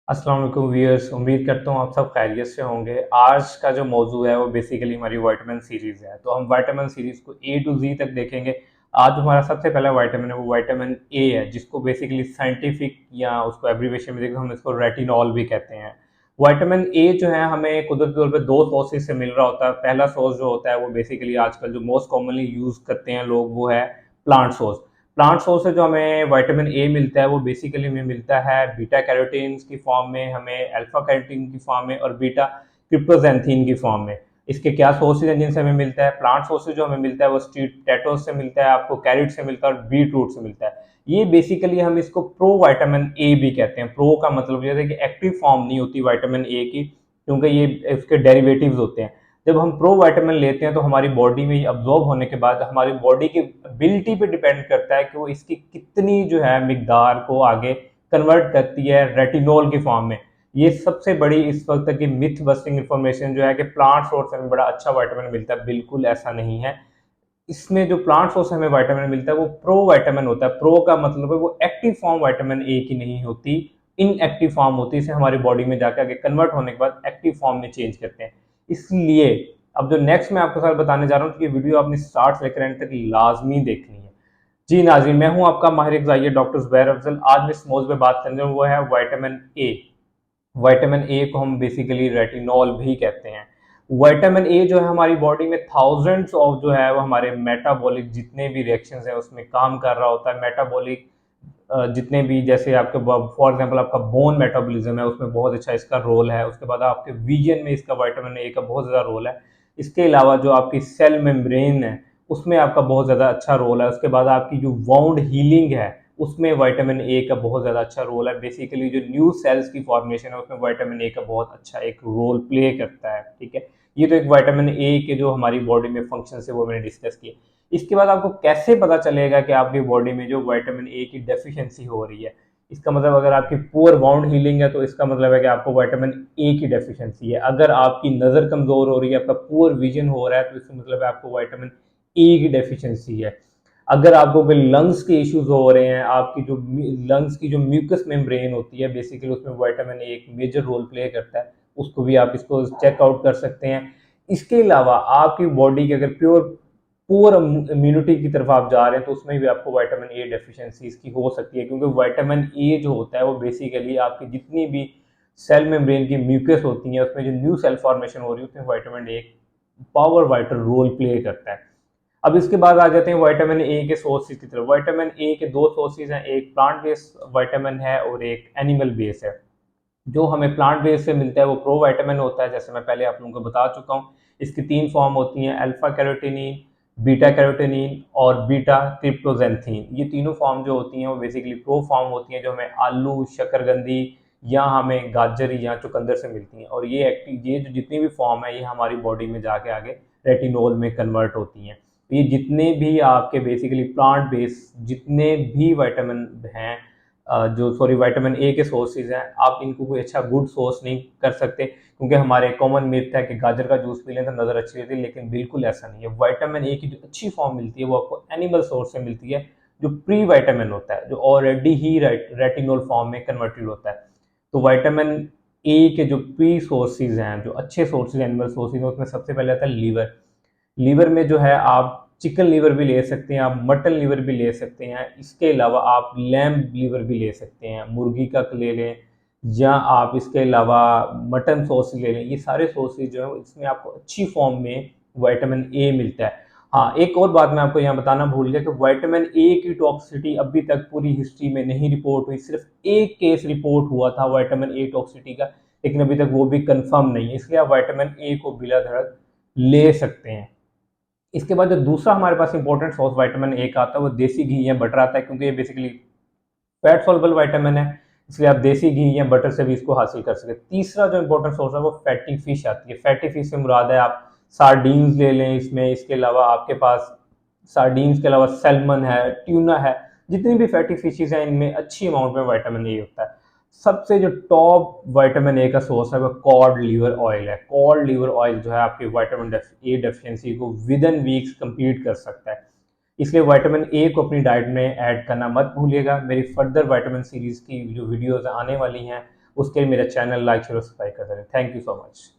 अस्सलाम वालेकुम व्यूअर्स, उम्मीद करता हूँ आप सब खैरियत से होंगे। आज का जो मौजू है वो बेसिकली हमारी विटामिन सीरीज़ है, तो हम विटामिन सीरीज़ को ए टू जी तक देखेंगे। आज हमारा सबसे पहला विटामिन है वो विटामिन ए है, जिसको बेसिकली साइंटिफिक या उसको एब्रीविएशन में देखो हम इसको रेटिनॉल भी कहते हैं। विटामिन ए जो है हमें कुदरती तौर पे दो सोर्सेज से मिल रहा होता है। पहला सोर्स जो होता है वो बेसिकली आजकल जो मोस्ट कॉमनली यूज़ करते हैं लोग वो है प्लांट सोर्स। प्लांट सोर्स से जो हमें विटामिन ए मिलता है वो बेसिकली हमें मिलता है बीटा कैरोटीन्स की फॉर्म में, हमें अल्फा कैरोटीन की फॉर्म में और बीटा क्रिप्टोजेंथीन की फॉर्म में। इसके क्या सोर्सेज हैं जिनसे हमें मिलता है? प्लांट सोर्सेज जो हमें मिलता है वो स्वीट पोटैटोज से मिलता है, आपको कैरेट से मिलता है और बीट रूट से मिलता है। ये बेसिकली हम इसको प्रो विटामिन ए भी कहते हैं। प्रो का मतलब ये है कि एक्टिव फॉर्म नहीं होती विटामिन ए की, क्योंकि ये इसके डेरिवेटिव्स होते हैं। जब हम प्रो विटामिन लेते हैं तो हमारी बॉडी में ये अब्जॉर्ब होने के बाद हमारी बॉडी की एबिलिटी पे डिपेंड करता है कि वो इसकी कितनी जो है मिकदार को आगे कन्वर्ट करती है रेटिनॉल की फॉर्म में। ये सबसे बड़ी इस वक्त तक की मिथ बस्टिंग इंफॉर्मेशन जो है कि प्लांट सोर्स से हमें बड़ा अच्छा विटामिन मिलता है, बिल्कुल ऐसा नहीं है। इसमें जो प्लांट सोर्स हमें विटामिन मिलता है वो प्रो विटामिन होता है। प्रो का मतलब है वो एक्टिव फॉर्म विटामिन ए की नहीं होती, इनएक्टिव फॉर्म होती है। इसे हमारी बॉडी में जाकर आगे कन्वर्ट होने के बाद एक्टिव फॉर्म में चेंज करते हैं। इसलिए अब जो नेक्स्ट मैं आपके साथ बताने जा रहा हूँ, तो ये वीडियो आपने स्टार्ट से लेकर एंड तक लाजमी देखनी है। जी नाज़रीन, मैं हूँ आपका माहिर ग़िज़ाई डॉक्टर ज़ुबैर अफजल। आज मैं इस मौज़ूद पे बात करने वो है विटामिन ए। विटामिन ए को हम बेसिकली रेटिनॉल भी कहते हैं। विटामिन ए जो है हमारी बॉडी में थाउजेंड्स ऑफ जो है वो हमारे मेटाबॉलिक जितने भी रिएक्शंस हैं उसमें काम कर रहा होता है। मेटाबॉलिक जितने भी, जैसे आपके फॉर एग्जांपल आपका बोन मेटाबॉलिज्म है उसमें बहुत अच्छा इसका रोल है। उसके बाद आपके विजन में इसका विटामिन ए का बहुत ज़्यादा रोल है। इसके अलावा जो आपकी सेल मेम्ब्रेन है उसमें आपका बहुत ज़्यादा अच्छा रोल है। उसके बाद आपकी जो वाउंड हीलिंग है उसमें विटामिन ए का बहुत ज़्यादा अच्छा रोल है। बेसिकली जो न्यू सेल्स की फॉर्मेशन है उसमें विटामिन ए का बहुत अच्छा एक रोल प्ले करता है। ठीक है, ये तो एक विटामिन ए के जो हमारी बॉडी में फंक्शन है वो मैंने डिस्कस किया। इसके बाद आपको कैसे पता चलेगा कि आपकी बॉडी में जो विटामिन ए की डेफिशिएंसी हो रही है? इसका मतलब अगर आपकी पुअर वाउंड हीलिंग है तो इसका मतलब है कि आपको विटामिन ए की डेफिशिएंसी है। अगर आपकी नज़र कमज़ोर हो रही है, आपका पुअर विजन हो रहा है, तो इसका मतलब है आपको विटामिन ए की डेफिशिएंसी है। अगर आपको कोई लंग्स के इश्यूज हो रहे हैं, आपकी जो लंग्स की जो म्यूकस मेम्ब्रेन होती है बेसिकली उसमें विटामिन ए एक मेजर रोल प्ले करता है, उसको भी आप इसको चेकआउट कर सकते हैं। इसके अलावा आपकी बॉडी के अगर पुअर इम्यूनिटी की तरफ आप जा रहे हैं तो उसमें भी आपको विटामिन ए डेफिशिएंसी इसकी हो सकती है, क्योंकि विटामिन ए जो होता है वो बेसिकली आपकी जितनी भी सेल मेम्ब्रेन की म्यूकस होती है उसमें जो न्यू सेल फॉर्मेशन हो रही है उसमें vitamin A power vital role play करता है। अब इसके बाद आ जाते हैं विटामिन ए के सोर्सेज की तरफ। विटामिन ए के दो सोर्सेज हैं, एक प्लांट बेस्ड विटामिन है और एक एनिमल बेस्ड है। जो हमें प्लांट बेस से मिलता है वो प्रो विटामिन होता है, जैसे मैं पहले आप लोगों को बता चुका हूँ। इसकी तीन फॉर्म होती हैं, अल्फा कैरोटीनिन, बीटा कैरोटीनिन और बीटा क्रिप्टोजेंथीन। ये तीनों फॉर्म जो होती हैं वो बेसिकली प्रो फॉर्म होती हैं, जो हमें आलू, शकरकंदी या हमें गाजर या चुकंदर से मिलती हैं। और ये जो जितनी भी फॉर्म है ये हमारी बॉडी में जाके आगे रेटिनॉल में कन्वर्ट होती हैं। तो ये जितने भी आपके बेसिकली प्लांट बेस जितने भी विटामिन हैं, जो सॉरी विटामिन ए के सोर्सेज हैं, आप इनको कोई अच्छा गुड सोर्स नहीं कर सकते, क्योंकि हमारे कॉमन मिथ है कि गाजर का जूस पी लें तो नज़र अच्छी रहती है, लेकिन बिल्कुल ऐसा नहीं है। विटामिन ए की जो अच्छी फॉर्म मिलती है वो आपको एनिमल सोर्स से मिलती है, जो प्री विटामिन होता है, जो ऑलरेडी ही रेटिनॉल फॉर्म में कन्वर्टेड होता है। तो विटामिन ए के जो प्री सोर्सेज हैं, जो अच्छे सोर्सेज एनिमल सोर्सेज हैं, उसमें सबसे पहले आता है लीवर। लीवर में जो है आप चिकन लीवर भी ले सकते हैं, आप मटन लीवर भी ले सकते हैं। इसके अलावा आप लैम्ब लीवर भी ले सकते हैं, मुर्गी का ले लें, या आप इसके अलावा मटन सॉस ले लें। ये सारे सॉसेज जो है इसमें आपको अच्छी फॉर्म में विटामिन ए मिलता है। हाँ, एक और बात मैं आपको यहाँ बताना भूल गया कि विटामिन ए की टॉक्सिसिटी अभी तक पूरी हिस्ट्री में नहीं रिपोर्ट हुई। सिर्फ एक केस रिपोर्ट हुआ था विटामिन ए टॉक्सिसिटी का, लेकिन अभी तक वो भी कंफर्म नहीं है। इसलिए आप विटामिन ए को बिला धड़क ले सकते हैं। इसके बाद जो दूसरा हमारे पास इंपॉर्टेंट सोर्स विटामिन ए का आता है वो देसी घी या बटर आता है, क्योंकि ये बेसिकली फैट सॉल्युबल विटामिन है, इसलिए आप देसी घी या बटर से भी इसको हासिल कर सकते हैं। तीसरा जो इंपॉर्टेंट सोर्स है वो फैटी फिश आती है। फैटी फिश से मुराद है आप सार्डीन्स ले लें इसमें। इसके अलावा आपके पास सार्डीन्स के अलावा सैल्मन है, ट्यूना है, जितनी भी फैटी फिशेज हैं इनमें अच्छी अमाउंट में विटामिन ए होता है। सबसे जो टॉप विटामिन ए का सोर्स है वो कॉड लीवर ऑयल है। कॉड लीवर ऑयल जो है आपकी विटामिन ए डेफिशिएंसी को विद इन वीक्स कंप्लीट कर सकता है। इसलिए विटामिन ए को अपनी डाइट में ऐड करना मत भूलिएगा। मेरी फर्दर विटामिन सीरीज़ की जो वीडियोस आने वाली हैं उसके लिए मेरा चैनल लाइक शेयर सब्सक्राइब कर दें। Thank you so much.